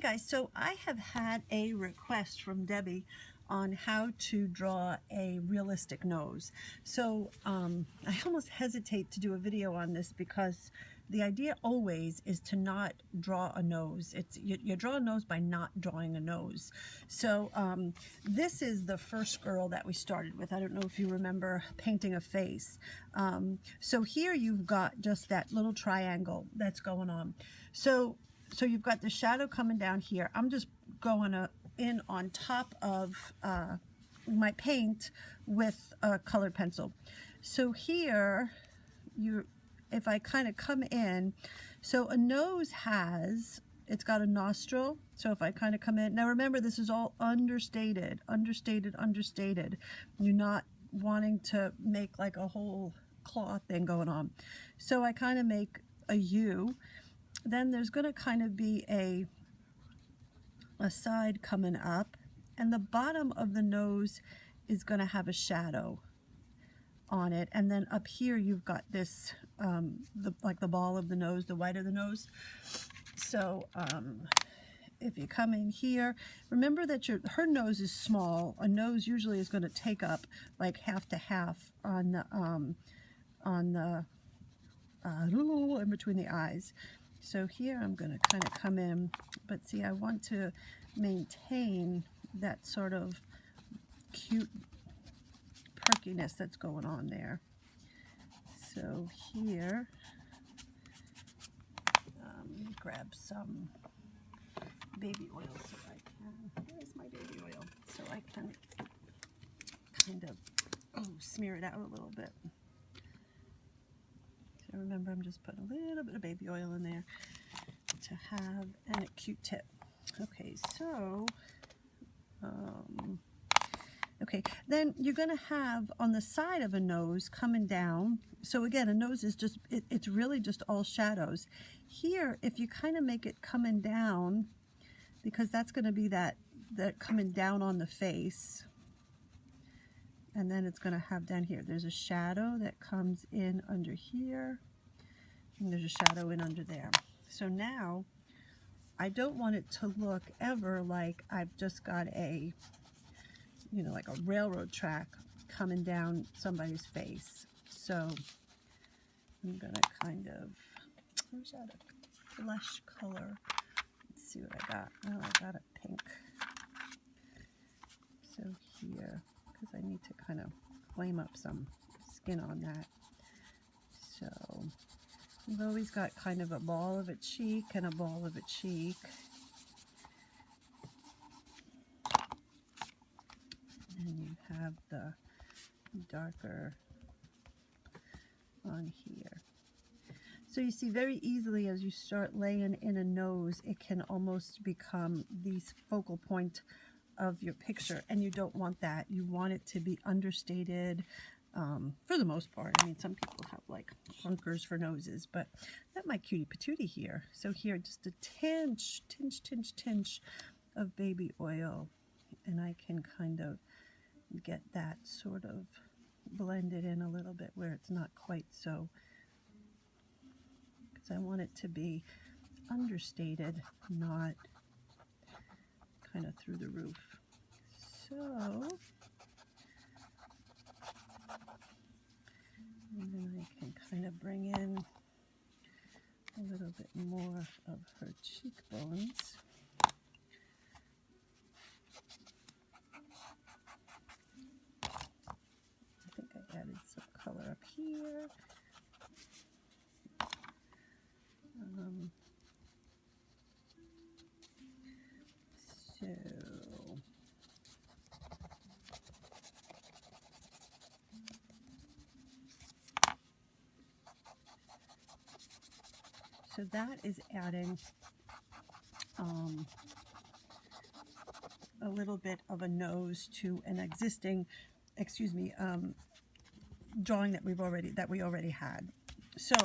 guys, so I have had a request from Debbie on how to draw a realistic nose. So I almost hesitate to do a video on this because the idea always is to not draw a nose. You draw a nose by not drawing a nose. So this is the first girl that we started with. I don't know if you remember painting a face. So here you've got just that little triangle that's going on. So you've got the shadow coming down here. I'm just going in on top of my paint with a colored pencil. So here, if I kind of come in, so a nose it's got a nostril. So if I kind of come in, now remember this is all understated. You're not wanting to make like a whole claw thing going on. So I kind of make a U. Then there's going to kind of be a side coming up, and the bottom of the nose is going to have a shadow on it, and then up here you've got this like the ball of the nose, the white of the nose. So if you come in here, remember that her nose is small. A nose usually is going to take up like half to half on the in between the eyes. So here I'm going to kind of come in, but see, I want to maintain that sort of cute perkiness that's going on there. So here, let me grab some baby oil so I can, where's my baby oil? So I can kind of, smear it out a little bit. So remember, I'm just putting a little bit of baby oil in there to have, and a Q-tip. Okay, so, okay, then you're going to have on the side of a nose coming down. So again, a nose is just, it's really just all shadows. Here, if you kind of make it coming down, because that's going to be that coming down on the face. And then it's going to have down here, there's a shadow that comes in under here, and there's a shadow in under there. So now, I don't want it to look ever like I've just got a, like a railroad track coming down somebody's face. So I'm going to kind of, where's that, a flesh color? Let's see what I got. Oh, I got a pink. So here, because I need to kind of flame up some skin on that. So I've always got kind of a ball of a cheek and a ball of a cheek. And you have the darker on here. So you see very easily as you start laying in a nose, it can almost become the focal point of your picture, and you don't want that. You want it to be understated for the most part. I mean, some people have like hunkers for noses, but that my cutie patootie here. So here, just a tinge of baby oil, and I can kind of get that sort of blended in a little bit where it's not quite so, because I want it to be understated, not kind of through the roof. So, and then I can kind of bring in a little bit more of her cheekbones. I think I added some color up here. So that is adding a little bit of a nose to an existing, drawing that we already had. So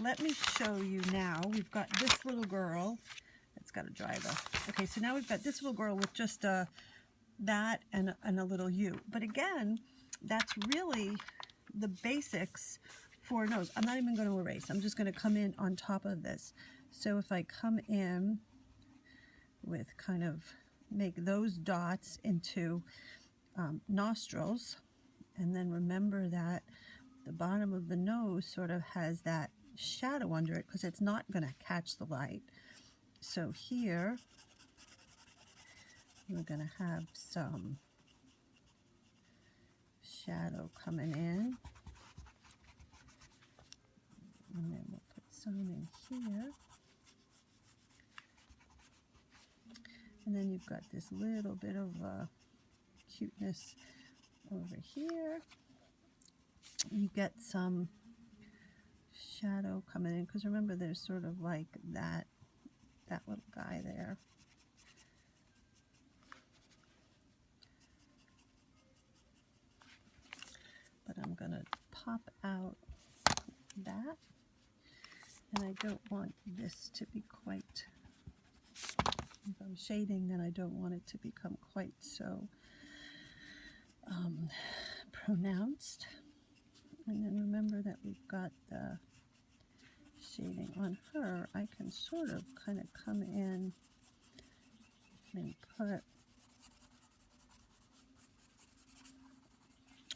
let me show you now. We've got this little girl. It's got to dry though. Okay, so now we've got this little girl with just that and a little U. But again, that's really the basics for a nose. I'm not even going to erase. I'm just going to come in on top of this. So if I come in with kind of make those dots into nostrils. And then remember that the bottom of the nose sort of has that shadow under it because it's not going to catch the light. So here we're going to have some shadow coming in. And then we'll put some in here. And then you've got this little bit of cuteness over here. You get some shadow coming in because remember there's sort of like that little guy there. But I'm going to pop out that. And I don't want this to be quite, if I'm shading, then I don't want it to become quite so pronounced. And then remember that we've got the shading on her. I can sort of kind of come in and put,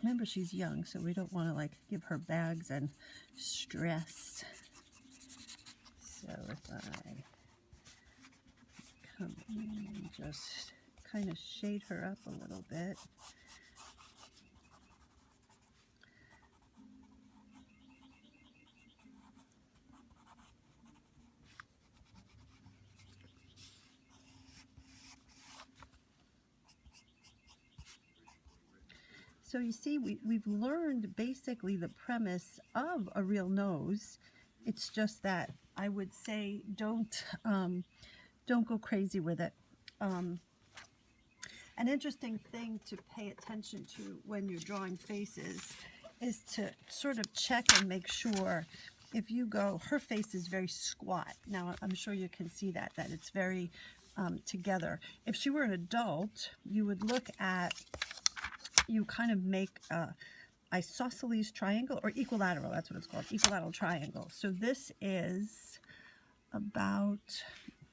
remember she's young, so we don't want to like give her bags and stress. So if I come in and just kind of shade her up a little bit. So you see, we've learned basically the premise of a real nose. It's just that I would say don't go crazy with it. An interesting thing to pay attention to when you're drawing faces is to sort of check and make sure if you go, her face is very squat. Now I'm sure you can see that it's very together. If she were an adult, you would look at, you kind of make a isosceles triangle or equilateral, that's what it's called, equilateral triangle. So this is about,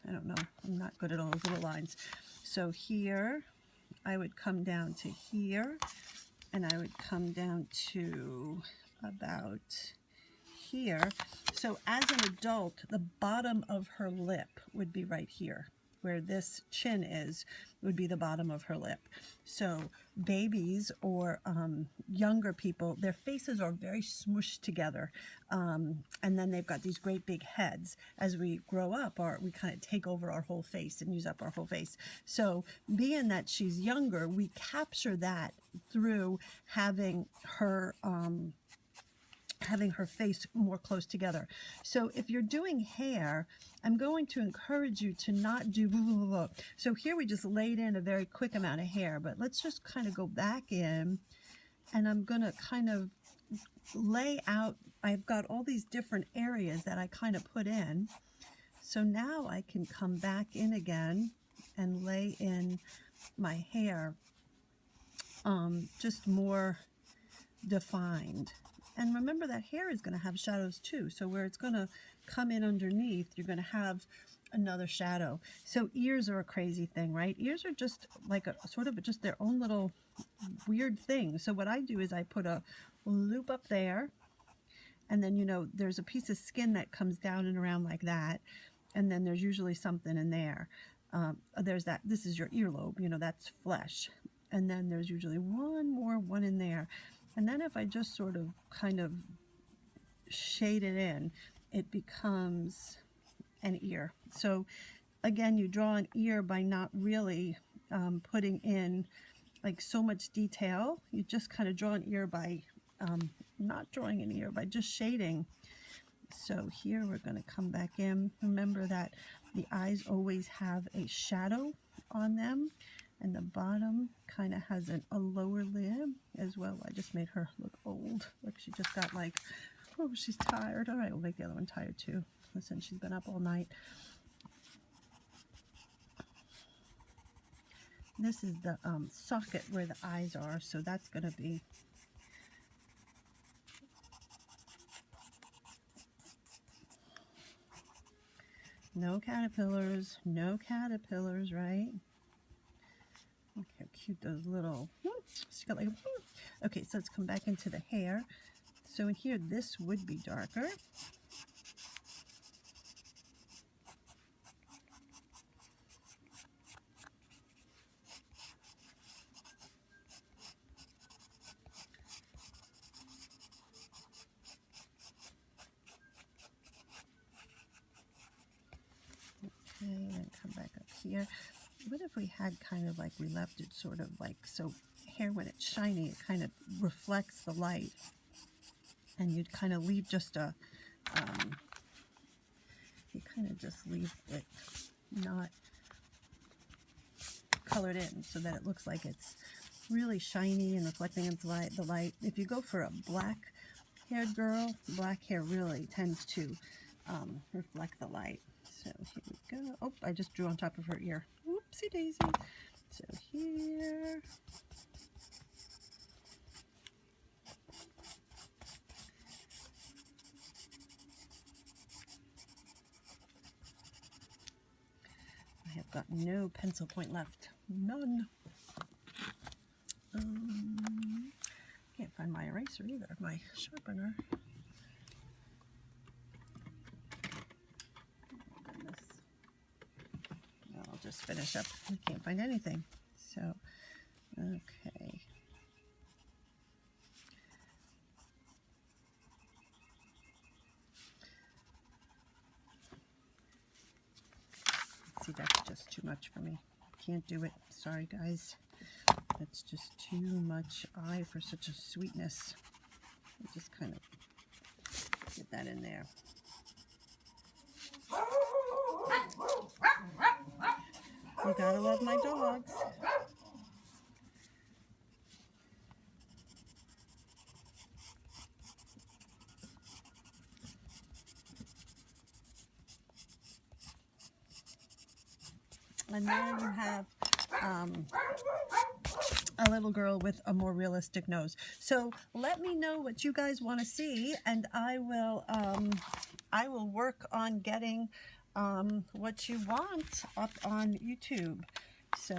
I don't know, I'm not good at all those little lines. So here, I would come down to here, and I would come down to about here. So as an adult, the bottom of her lip would be right here. Where this chin is would be the bottom of her lip. So babies or younger people, their faces are very smooshed together, and then they've got these great big heads. As we grow up, we kind of take over our whole face and use up our whole face. So being that she's younger, we capture that through having her face more close together. So if you're doing hair, I'm going to encourage you to not do blah, blah, blah. So here we just laid in a very quick amount of hair, but let's just kind of go back in, and I'm going to kind of lay out, I've got all these different areas that I kind of put in. So now I can come back in again and lay in my hair just more defined. And remember that hair is going to have shadows too. So where it's going to come in underneath, you're going to have another shadow. So ears are a crazy thing, right? Ears are just like a sort of just their own little weird thing. So what I do is I put a loop up there, and then, you know, there's a piece of skin that comes down and around like that. And then there's usually something in there. There's that, this is your earlobe, you know, that's flesh. And then there's usually one in there. And then if I just sort of kind of shade it in, it becomes an ear. So again, you draw an ear by not really putting in like so much detail. You just kind of draw an ear by not drawing an ear, by just shading. So here we're going to come back in. Remember that the eyes always have a shadow on them. And the bottom kind of has a lower lid as well. I just made her look old. Look, she just got like, oh, she's tired. All right, we'll make the other one tired too. Listen, she's been up all night. This is the socket where the eyes are, so that's going to be No caterpillars, no caterpillars, right? Look how cute those little, she's got like, okay, so let's come back into the hair. So in here, this would be darker. Okay, and come back up here. What if we had kind of like, we left it sort of like, so hair when it's shiny, it kind of reflects the light. And you'd kind of leave just a, you kind of just leave it not colored in so that it looks like it's really shiny and reflecting into the light. If you go for a black haired girl, black hair really tends to reflect the light. So here we go. Oh, I just drew on top of her ear. Oopsie daisy. So here. I have got no pencil point left. None. Can't find my eraser either, my sharpener. I'll just finish up. I can't find anything. So, okay. See, that's just too much for me. Can't do it. Sorry, guys. That's just too much eye for such a sweetness. I'll just kind of get that in there. You gotta love my dogs. And then you have a little girl with a more realistic nose. So let me know what you guys want to see, and I will work on getting what you want up on YouTube. So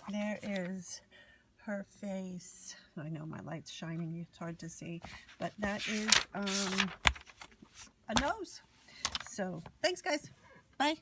there is her face. I know my light's shining, it's hard to see, but that is a nose. So thanks, guys. Bye.